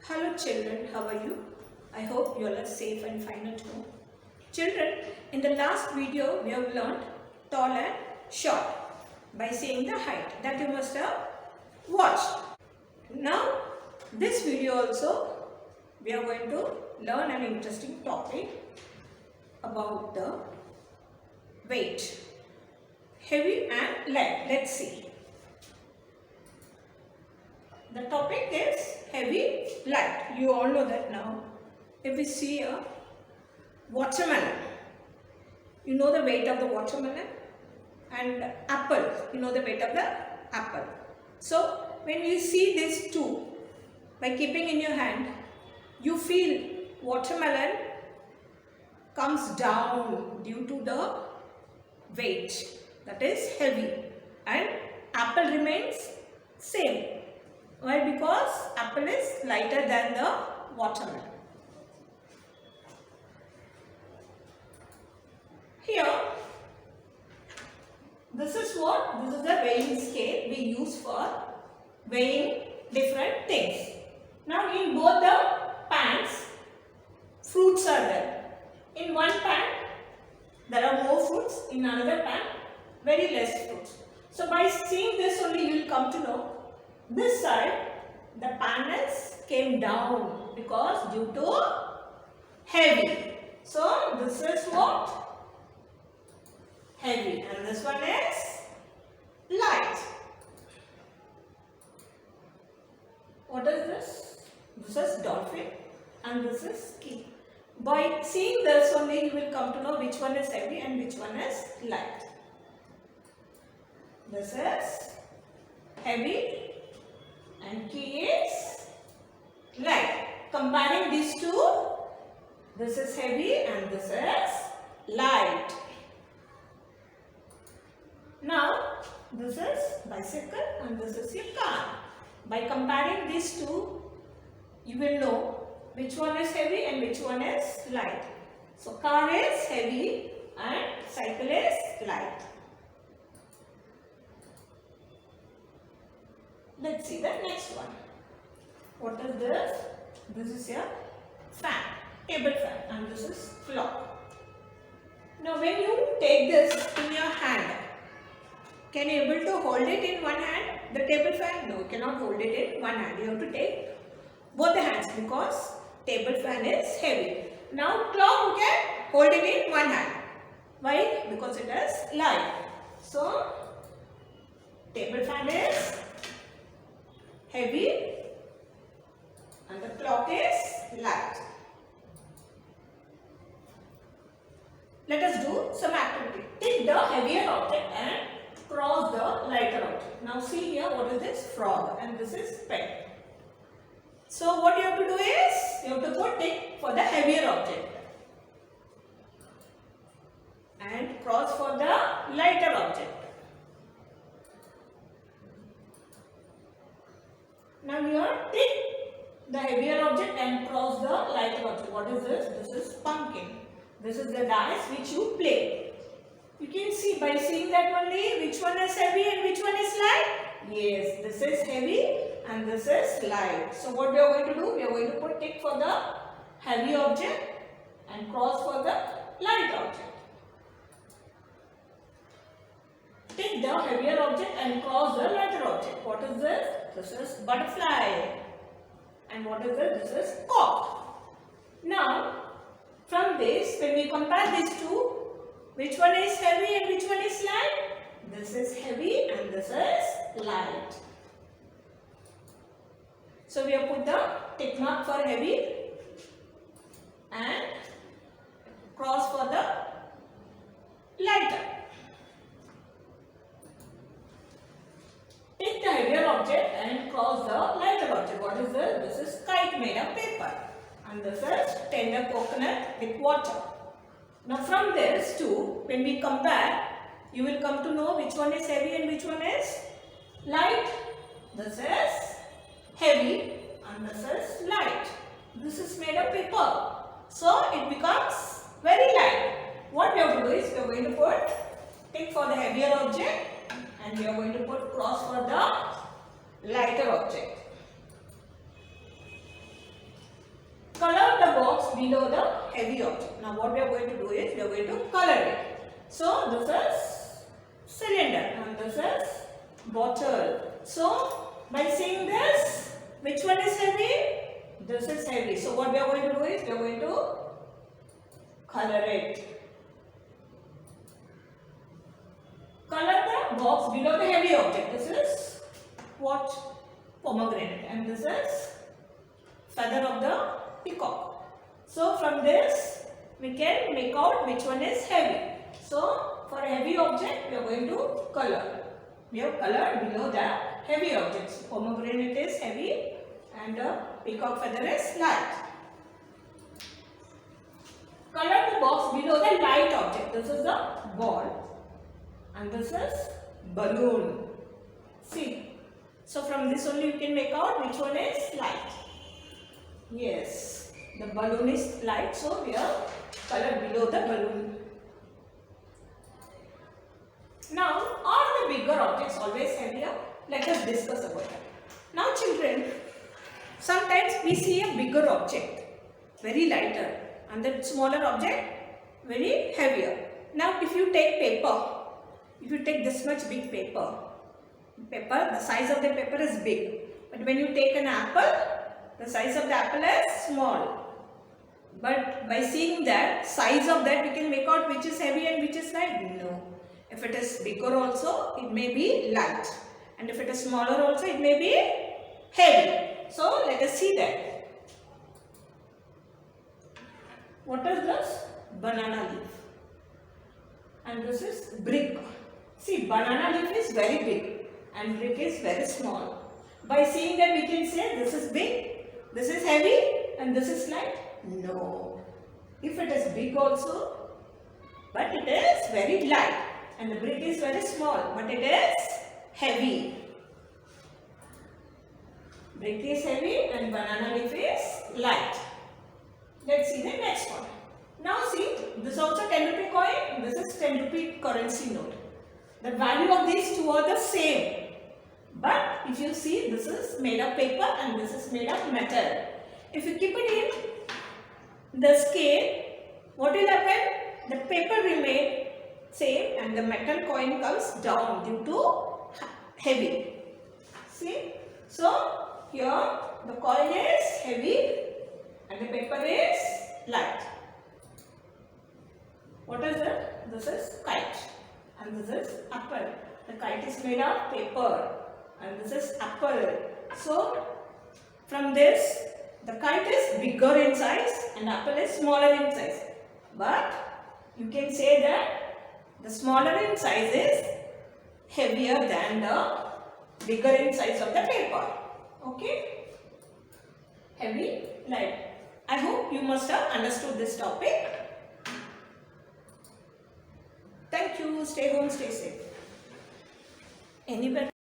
Hello children, how are you? I hope you all are safe and fine at home. Children, in the last video we have learned tall and short by saying the height that you must have watched. Now, this video also we are going to learn an interesting topic about the weight. Heavy and light. Let's see. The topic is heavy, light. You all know that now. If we see a watermelon, you know the weight of the watermelon, and apple, you know the weight of the apple. So when you see these two, by keeping in your hand, you feel watermelon comes down due to the weight, that is heavy, and apple remains same. Why? Because apple is lighter than the watermelon. Here, this is the weighing scale we use for weighing different things. Now, in both the pans, fruits are there. In one pan, there are more fruits. In another pan, very less fruits. So, by seeing this only, you will come to know this side the pan came down because due to heavy. So, this is what? Heavy, and this one is light. What is this? This is dolphin and this is key. By seeing this only, you will come to know which one is heavy and which one is light. This is heavy and key is light. Comparing these two, this is heavy and this is light. Now, this is bicycle and this is your car. By comparing these two, you will know which one is heavy and which one is light. So, car is heavy and cycle is light. Let's see the next one. What is this? This is your fan, table fan, and this is clock. Now, when you take this in your hand, can you able to hold it in one hand? The table fan? No, you cannot hold it in one hand. You have to take both the hands because table fan is heavy. Now, clock you can hold it in one hand. Why? Because it is light. So, table fan is heavy and the clock is light. Let us do some activity. Take the heavier object and cross the lighter object. Now see here, what is this? Frog, and this is pen. So what you have to do is, you have to put tick for the heavier object and cross for the lighter object. Now here, tick the heavier object and cross the lighter object. What is this? This is pumpkin. This is the dice which you play. You can see by seeing that only which one is heavy and which one is light. Yes, this is heavy and this is light. So what we are going to do? We are going to put tick for the heavy object and cross for the light object. Tick the heavier object and cross the lighter object. What is this? This is butterfly. And what is this? This is cock. Now, from this, when we compare these two, which one is heavy and which one is light? This is heavy and this is light. So, we have put the tick mark for heavy and cross for the lighter. Take the heavier object and cross the lighter object. What is this? This is kite made of paper. And this is tender coconut with water. Now from this two, when we compare, you will come to know which one is heavy and which one is light. This is heavy and this is light. This is made of paper. So it becomes very light. What we have to do is, we are going to put tick for the heavier object and we are going to put cross for the lighter object. below the heavy object. Now what we are going to do is we are going to color it. So this is cylinder and this is bottle. So by seeing this, which one is heavy? This is heavy. So what we are going to do is we are going to color it. Color the box below the heavy object. This is what? Pomegranate, and this is feather of the peacock. So from this we can make out which one is heavy. So for a heavy object we are going to color. We have colored below the heavy objects. Pomegranate is heavy and the peacock feather is light. Color the box below the light object. This is the ball and this is balloon. See. So from this only you can make out which one is light. Yes, the balloon is light, so we have colored below the balloon. Now, are the bigger objects always heavier? Let us discuss about that. Now children, sometimes we see a bigger object, very lighter, and the smaller object, very heavier. Now if you take paper, if you take this much big paper, the size of the paper is big. But when you take an apple, the size of the apple is small. But by seeing that, size of that, we can make out which is heavy and which is light. No. If it is bigger also, it may be light. And if it is smaller also, it may be heavy. So, let us see that. What is this? Banana leaf. And this is brick. See, banana leaf is very big and brick is very small. By seeing that, we can say this is big, this is heavy and this is light. No. If it is big also, but it is very light, and the brick is very small, but it is heavy. Brick is heavy and banana leaf is light. Let's see the next one. Now see, this is also 10 rupee coin, this is 10 rupee currency note. The value of these two are the same. But if you see, this is made of paper and this is made of metal. If you keep it in the scale, what will happen? The paper remain same and the metal coin comes down due to heavy. See? So, here the coin is heavy and the paper is light. What is it? This is kite and this is apple. The kite is made of paper and this is apple. So, from this, the kite is bigger in size and apple is smaller in size. But you can say that the smaller in size is heavier than the bigger in size of the paper. Okay? Heavy, light. I hope you must have understood this topic. Thank you. Stay home, stay safe. Anybody?